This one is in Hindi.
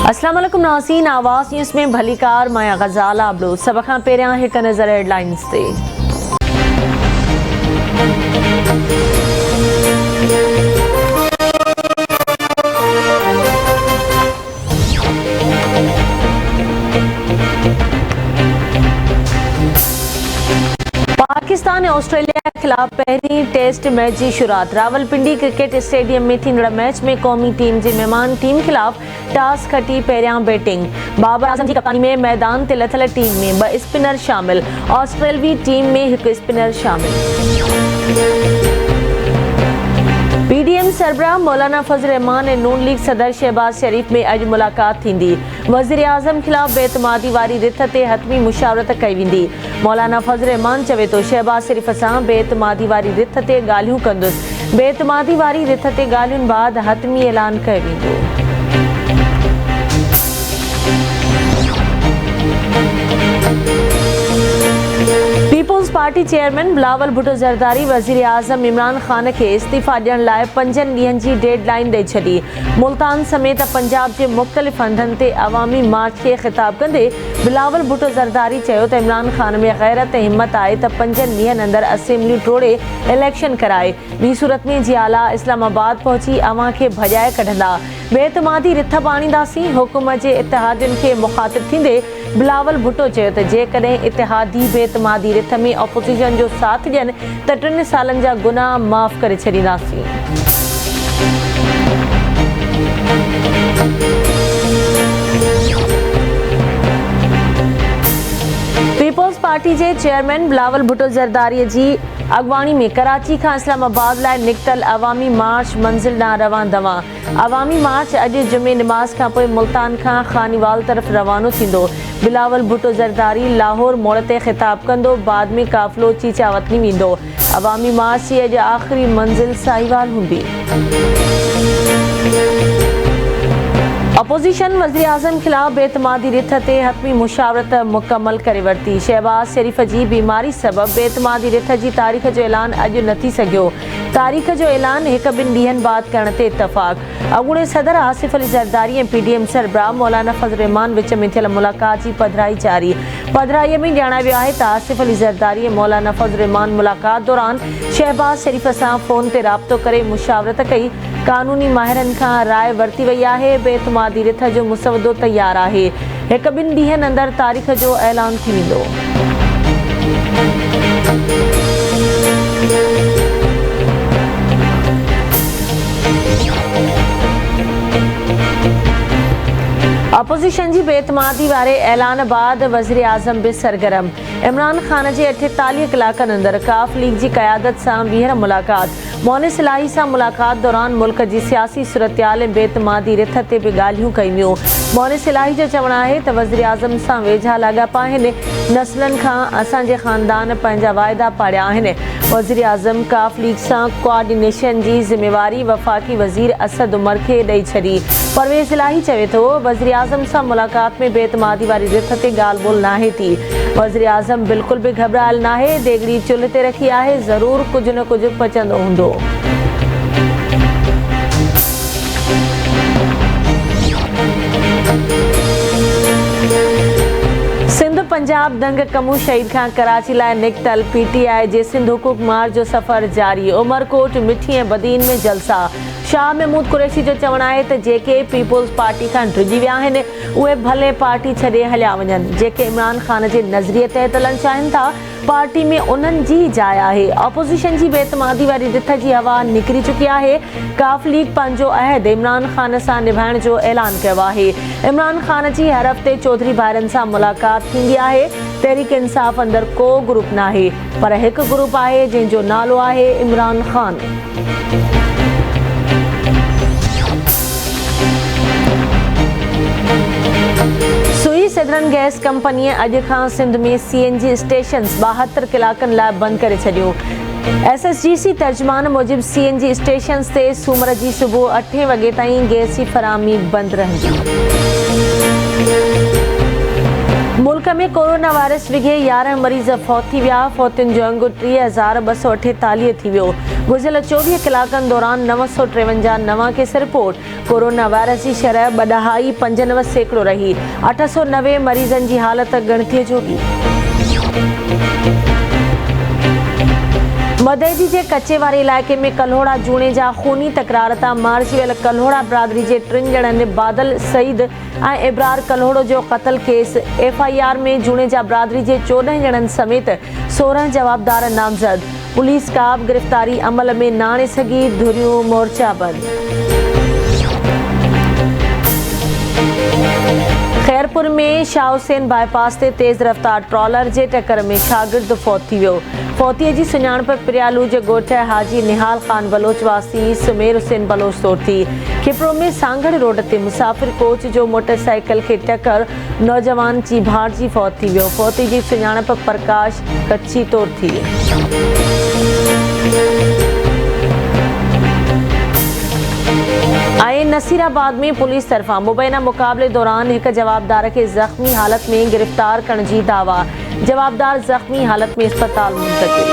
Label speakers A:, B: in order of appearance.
A: अस्सलाम वालेकुम नाज़रीन, आवाज़ न्यूज़ में भलीकार माया गज़ाल आबलो सब खां पहिरियां हिकु नज़र हेडलाइंस ते। पाकिस्तान ऐं ऑस्ट्रेलिया खिलाफ़ पहिरीं टेस्ट मैच जी शुरूआत। रावलपिंडी क्रिकेट स्टेडियम में थींदड़ मैच में क़ौमी टीम जी महिमान टीम खिलाफ़ टॉस खटी पहिरियां बैटिंग। बाबर आज़म जी कप्तानी में मैदान ते लथल टीम में 2 स्पिनर शामिल। ऑस्ट्रेलवी टीम में 1 स्पिनर शामिल। पीडीएम सरबराह मौलाना फजल रहमान ऐं नून लीग सदर शहबाज शरीफ में अॼु मुलाक़ात थींदी। वज़ीर आज़म खिलाफ़ बेतमादी वारी रिथ ते हतमी मुशावरत कई वेंदी। मौलाना फजल रहमान चवे थो शहबाज शरीफ सां बेतमादी वारी रिथ ते ॻाल्हियूं कंदुसि। बेतमादी वारी रिथ ते ॻाल्हियुनि बाद हतमी ऐलान कयो वेंदो। पीपुल्स पार्टी चेयरमैन बिलावल भुट्टो ज़रदारी वज़ीर आज़म इमरान ख़ान खे इस्तीफ़ा ॾियण लाइ 5 ॾींहनि जी डेडलाइन ॾेई छॾी। मुल्तान समेत पंजाब जे मुख़्तलिफ़ हंधनि ते अवामी मार्च खे ख़िताब कंदे बिलावल भुट्टो ज़रदारी चयो त इमरान ख़ान में गैरत ऐं हिम्मत आहे त 5 ॾींहनि अंदरि असेंबली टोड़े इलेक्शन कराए। ॿी सूरत में जीअं आला इस्लामाबाद पहुची अवां खे भॼाए कढंदा। बेतमादी रिथ पाणींदासीं। हुकूम जे इतिहादियुनि खे मुख़ातिब थींदे बिलावल भुट्टो चयो त जेकॾहिं इतिहादी बेतमादी रिथ में ऑपोज़िशन जो साथ ॾियनि त 3 सालनि जा गुनाह माफ़ करे छॾींदासीं। पीपुल्स पार्टी जे चेयरमैन बिलावल भुट्टो ज़रदारी जी अॻवानी में कराची खां इस्लामाबाद लाइ निकितल अवामी मार्च मंज़िल ॾांहुं रवान दवा। अवामी मार्च अॼु जुमे नमाज़ खां पोइ मुल्तान खां खानीवाल तरफ़ रवानो थींदो। बिलावल भुट्टो ज़रदारी लाहौर मोड़ ते ख़िताब कंदो। बाद में काफ़िलो चीचा वतनी वेंदो। अवामी मार्च जी अॼु आख़िरी मंज़िल साहिवाल हूंदी। अपोज़िशन वज़ीर आज़म खिलाफ़ बेतमादी रिथ ते हतमी मुशावरत मुकम्मल करे वरिती। शहबाज शरीफ जी बीमारी सबब बेतमादी रिथ जी तारीख़ जो ऐलान अॼु न थी सघियो। तारीख़ जो ऐलान 1-2 ॾींहनि बाद करण ते इतफ़ाक़। अॻूणे सदर आसिफ अली ज़रदारी ऐं पीडीएम सरबराह मौलाना फजल रहमान विच में थियल मुलाक़ात जी पधिराई जारी। पधिराईअ में ॼाणायो वियो आहे त आसिफ अली ज़रदारी ऐं मौलाना फजल रहमान मुलाक़ात दौरान शहबाज शरीफ सां फ़ोन ते राब्तो करे मुशावरत कई। कानूनी माहिरनि खां राय वरिती वई आहे। बेतमादी रिथ जो मुसवदो तयारु आहे। 1-2 ॾींहनि अंदरि तारीख़ जो ऐलान थी वेंदो। अपोज़िशन जी बेतमादी वारे ऐलान बाद वज़ीर आज़म बि सरगर्म। इमरान ख़ान जे 48 कलाकनि अंदरि काफ लीग जी क़यादत सां ॿीहर मुलाक़ात। मोनिस इलाही सां मुलाक़ात दौरान मुल्क जी सियासी सूरतयाल ऐं बेतमादी रिथ ते बि ॻाल्हियूं कयूं वियूं। मोनिस इलाही जो चवणु आहे त वज़ीर आज़म सां वेझा लाॻापा आहिनि। नस्लनि खां असांजे ख़ानदान पंहिंजा वाइदा पाड़िया आहिनि। वज़ीर आज़म काफ लीग सां कोऑर्डिनेशन जी ज़िम्मेवारी वफ़ाक़ी वज़ीर असद उमर खे ॾेई छॾी। परवेज़ इलाही चवे थो वज़ीर आज़म सां मुलाक़ात में बेतमादी वारी रिथ ते ॻाल्हि ॿोल नाहे थी। वज़ीर आज़म बिल्कुल भी घबरायल नाहे। देगड़ी चुल्ह ते रखी आहे। ज़रूर कुछ न कुछ पचंदो हूंदो। सिंध पंजाब दंग कमू शहीद खां कराची लाइ निकितल पीटीआई जे सिंध हुकूक मार्च जो सफ़र जारी। उमरकोट मिठी ऐं बदीन में जलसा। शाह महमूद कुरैशी जो चवणु आहे त जेके पीपुल्स पार्टी खां डिॼी विया आहिनि उहे भले पार्टी छॾे हलिया वञनि। जेके इमरान ख़ान जे नज़रिए तहत हलणु चाहिनि था पार्टी में उन्हनि जी जाइ आहे। अपोज़िशन जी बेतमादी वारी रिथ जी हवा निकिरी चुकी आहे। काफ लीग पंहिंजो अहद इमरान ख़ान सां निभाइण जो ऐलान कयो आहे। इमरान ख़ान जी हर हफ़्ते चौधरी भाइरनि सां मुलाक़ात थींदी आहे। तहरीक इंसाफ़ अंदरि को ग्रुप नाहे पर हिकु ग्रुप आहे जंहिंजो नालो आहे इमरान ख़ान। सुई सिदरन गैस कंपनीअ अॼु खां सिंध में सीएनजी स्टेशन्स 72 कलाकनि लाइ बंदि करे छॾियो। एसएसजीसी तर्जुमान मूजिबि सीएनजी स्टेशन्स ते सूमर जी सुबुह 8 वॻे ताईं गैस जी फ़राहमी बंदि रहंदी। मुल्क में कोरोना वायरस विघे 11 मरीज़ फौत थी विया। फौतियुनि जो अंग 30,248 थी वियो। गुज़िरियल 24 कलाकनि दौरान 953 नवां केस रिपोर्ट। कोरोना वायरस जी शरह 2.95% रही। 890 मरीज़नि जी हालत गणतीअ जोगी। मदेदी के कच्चे वारे इलाके में कल्होड़ा जूने जा खूनी तकरार तां मारिजी वियल कल्होड़ा बिरादरी के 3 ॼणनि बादल सईद ऐं इब्रार कल्होड़ो जो क़त्ल केस। FIR में जूने जा बिरादरी के 14 ॼणनि समेत 16 जवाबदार नामज़द। पुलिस का गिरफ्तारी अमल में न आणे सघी। धुरियूं मोर्चाबंद। खैरपुर में शाह हुसैन बाईपास ते तेज़ रफ्तार ट्रॉलर जे टक्कर में शागिर्द फौत थी वियो। फौतीअ जी सुञाणप प्रियालू जे ॻोठ हाजी निहाल ख़ान बलोच वासी सुमेर हुसैन बलोच तौर थी। खिपरो में सांगड़ रोड ते मुसाफ़िर कोच जो मोटरसाइकिल के टक्कर नौजवान जी भाणजी फौत थी वियो। फौती जी सुञाणप प्रकाश कच्छी तौर थी। नसीराबाद में पुलिस तरफा मुबैना मुकाबले दौरान एक जवाबदार के जख्मी हालत में गिरफ्तार करण जी दावा। जवाबदार जख्मी हालत में अस्पताल मुंतकिल।